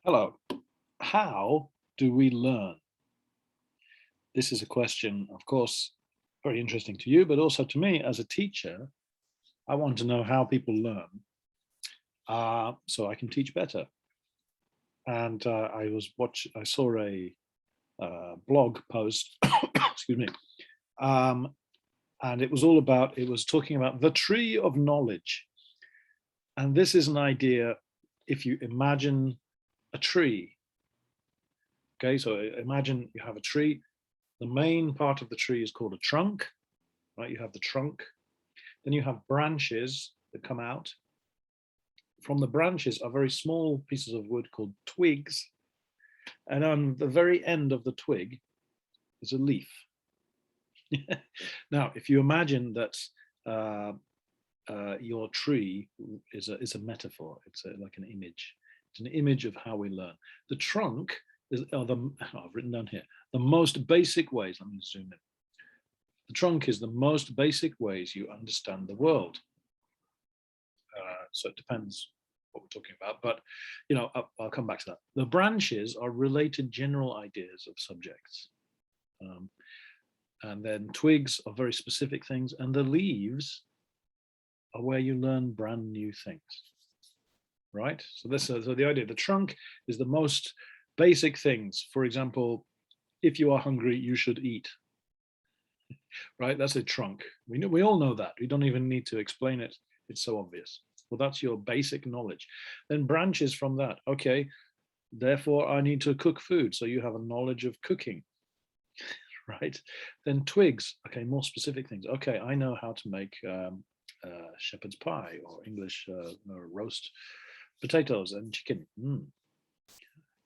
Hello. How do we learn? This is a question, of course, very interesting to you, but also to me as a teacher. I want to know how people learn so I can teach better. And I saw a blog post, excuse me, um, and it was talking about the tree of knowledge. And this is an idea if you imagine a tree. Okay, so imagine you have a tree. The main part of the tree is called a trunk, right? You have the trunk. Then you have branches that come out. From the branches are very small pieces of wood called twigs. And on the very end of the twig is a leaf. Now, if you imagine that uh, your tree is a metaphor, like an image. It's an image of how we learn. The trunk is, I've written down here, the most basic ways. Let me zoom in. The trunk is the most basic ways you understand the world. So it depends what we're talking about, but I'll come back to that. The branches are related general ideas of subjects. And then twigs are very specific things, and the leaves are where you learn brand new things, right? So the idea, the trunk is the most basic things. For example, if you are hungry, you should eat, right? That's a trunk. We all know that. We don't even need to explain it. It's so obvious. Well, that's your basic knowledge. Then branches from that. Okay, therefore I need to cook food. So you have a knowledge of cooking, right? Then twigs. Okay, more specific things. Okay, I know how to make shepherd's pie or English roast potatoes and chicken.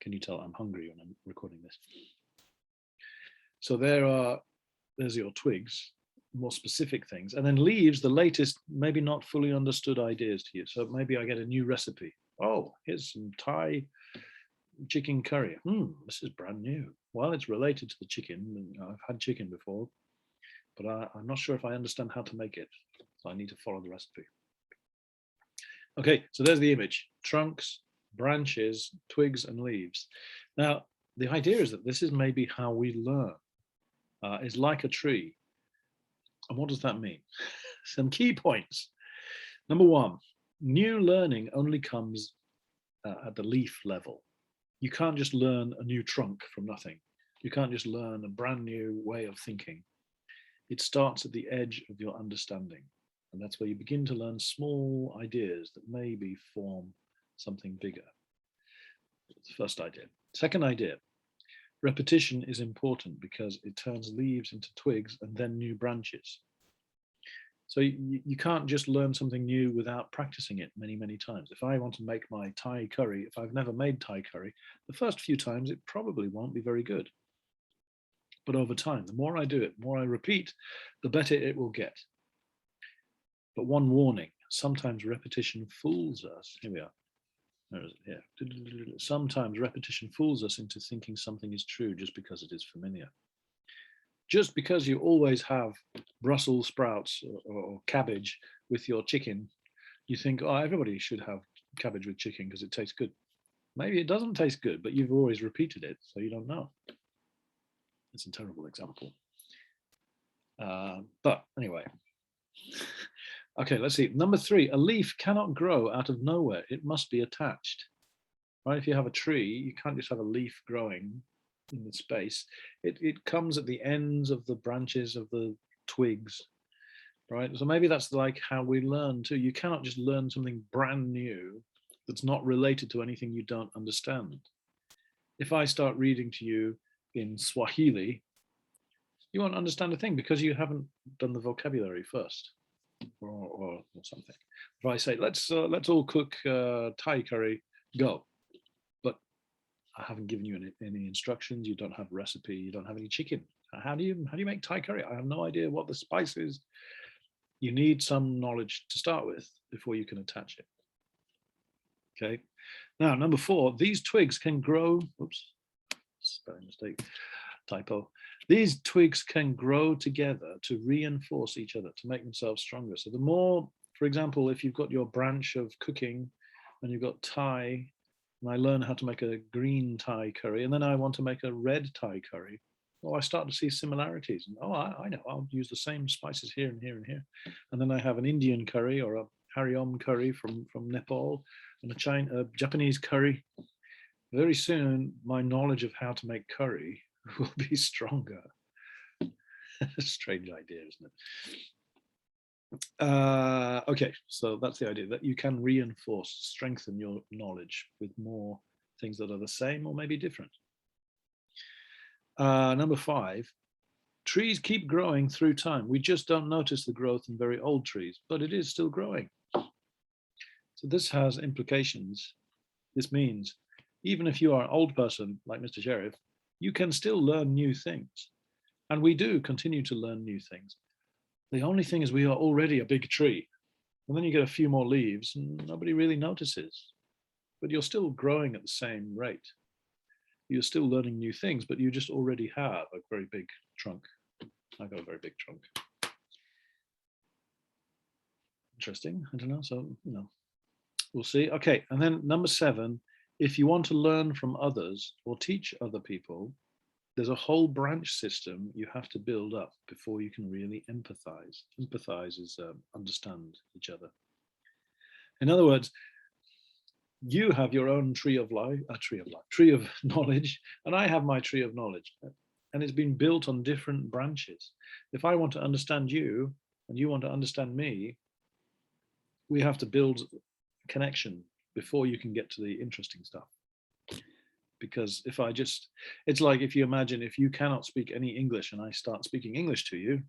Can you tell I'm hungry when I'm recording this? So there's your twigs, more specific things. And then leaves, the latest, maybe not fully understood ideas to you. So maybe I get a new recipe. Oh, here's some Thai chicken curry. This is brand new. Well, it's related to the chicken. I've had chicken before, but I'm not sure if I understand how to make it. So I need to follow the recipe. Okay, so there's the image. Trunks, branches, twigs, and leaves. Now, the idea is that this is maybe how we learn. Is like a tree. And what does that mean? Some key points. Number one, new learning only comes at the leaf level. You can't just learn a new trunk from nothing. You can't just learn a brand new way of thinking. It starts at the edge of your understanding. And that's where you begin to learn small ideas that maybe form something bigger. That's the first idea. Second idea, repetition is important because it turns leaves into twigs and then new branches. So you can't just learn something new without practicing it many, many times. If I want to make my Thai curry, if I've never made Thai curry, the first few times it probably won't be very good. But over time, the more I do it, the more I repeat, the better it will get. But one warning, sometimes repetition fools us. Here we are. Where is it? Here. Sometimes repetition fools us into thinking something is true just because it is familiar. Just because you always have Brussels sprouts or cabbage with your chicken, you think, oh, everybody should have cabbage with chicken because it tastes good. Maybe it doesn't taste good, but you've always repeated it, so you don't know. It's a terrible example. But anyway. Okay, let's see. Number three, a leaf cannot grow out of nowhere. It must be attached. Right? If you have a tree, you can't just have a leaf growing in the space. It comes at the ends of the branches of the twigs, right? So maybe that's like how we learn too. You cannot just learn something brand new that's not related to anything you don't understand. If I start reading to you in Swahili, you won't understand a thing because you haven't done the vocabulary first, or something. If I say let's all cook Thai curry, go. I haven't given you any instructions. You don't have a recipe. You don't have any chicken. How do you make Thai curry? I have no idea what the spice is. You need some knowledge to start with before you can attach it. Okay. Now, number four, these twigs can grow. Oops, spelling mistake, typo. These twigs can grow together to reinforce each other, to make themselves stronger. So the more, for example, if you've got your branch of cooking and you've got Thai and I learn how to make a green Thai curry, and then I want to make a red Thai curry. Well, I start to see similarities. And, oh, I know, I'll use the same spices here and here and here. And then I have an Indian curry or a Hariom curry from Nepal and a Japanese curry. Very soon, my knowledge of how to make curry will be stronger. Strange idea, isn't it? Okay, so that's the idea, that you can reinforce, strengthen your knowledge with more things that are the same or maybe different. Number 5, trees keep growing through time. We just don't notice the growth in very old trees, but it is still growing. So this has implications. This means even if you are an old person like Mr. Sheriff, you can still learn new things. And we do continue to learn new things. The only thing is we are already a big tree. And then you get a few more leaves and nobody really notices. But you're still growing at the same rate. You're still learning new things, but you just already have a very big trunk. I got a very big trunk. Interesting. I don't know. So, we'll see. Okay. And then number 7, if you want to learn from others or teach other people, there's a whole branch system you have to build up before you can really empathize. Empathize is understand each other. In other words, you have your own tree of knowledge, and I have my tree of knowledge, and it's been built on different branches. If I want to understand you and you want to understand me, we have to build a connection before you can get to the interesting stuff. Because it's like if you imagine if you cannot speak any English and I start speaking English to you,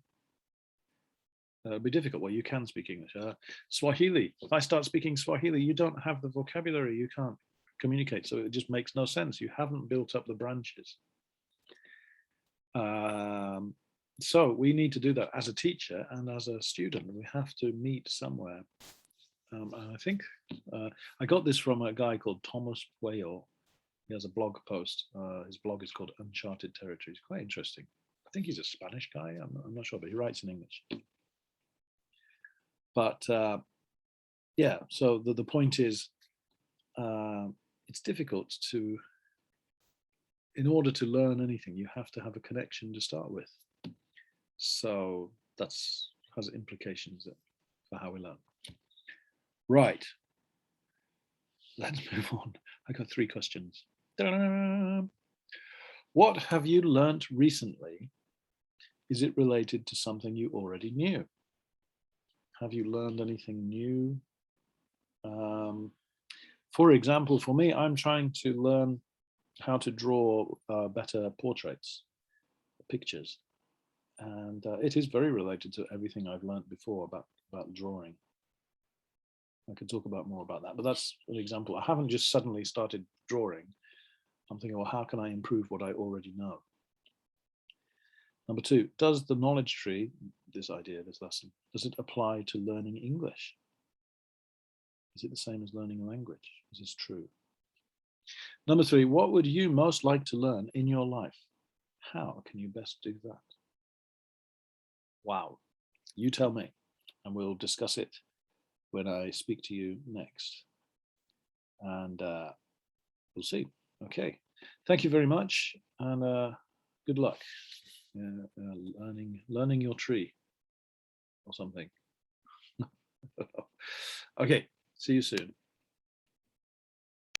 it'll be difficult. Well, you can speak English. Swahili, if I start speaking Swahili, you don't have the vocabulary, you can't communicate. So it just makes no sense. You haven't built up the branches. So we need to do that as a teacher and as a student. We have to meet somewhere. And I think I got this from a guy called Thomas Pueyo. He has a blog post. His blog is called Uncharted Territories. Quite interesting. I think he's a Spanish guy. I'm not sure, but he writes in English. But yeah, so the point is, it's difficult to, in order to learn anything, you have to have a connection to start with. So that's has implications for how we learn. Right. Let's move on. I got 3 questions. Ta-da! What have you learnt recently? Is it related to something you already knew? Have you learned anything new? For example, for me, I'm trying to learn how to draw better portraits, pictures. And it is very related to everything I've learned before about drawing. I could talk about more about that, but that's an example. I haven't just suddenly started drawing. I'm thinking, well, how can I improve what I already know? Number 2, does the knowledge tree, this idea, this lesson, does it apply to learning English? Is it the same as learning a language? Is this true? Number 3, what would you most like to learn in your life? How can you best do that? Wow, you tell me, and we'll discuss it when I speak to you next. And we'll see. Okay, thank you very much, and good luck learning your tree or something. Okay, see you soon.